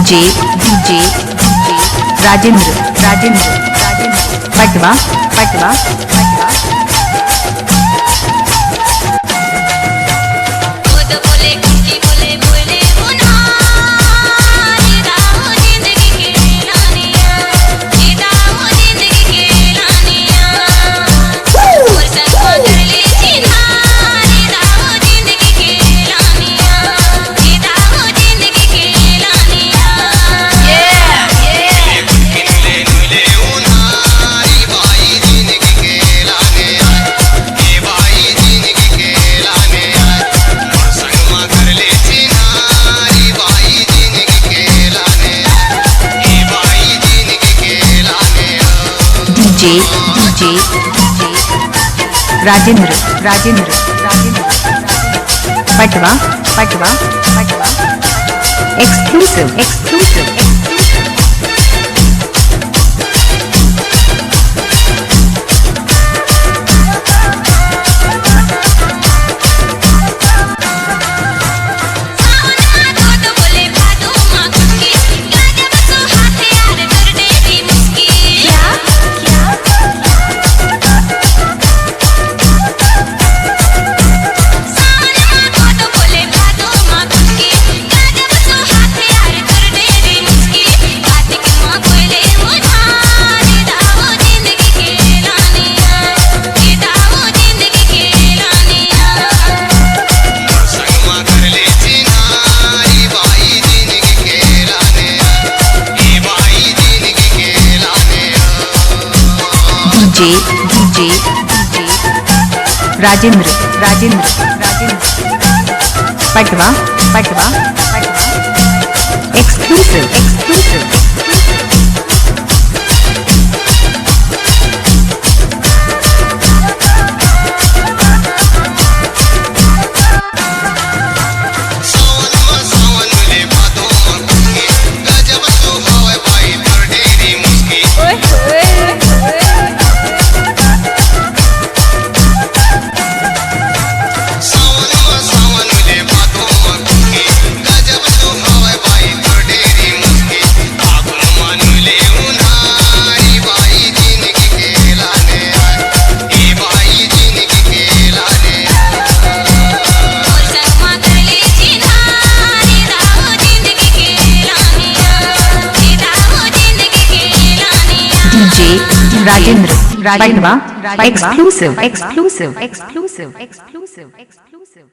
DJ DJ Rajendra Rajendra Rajendra Patwa Patwa Patwa. DJ DJ Rajendra Rajendra Rajendra Patwa Patwa Patwa. Exclusive exclusive DJ DJ Rajendra Rajendra Rajendra Patwa Patwa Patwa. Exclusive exclusive Rajendra Patwa exclusive exclusive exclusive exclusive exclusive.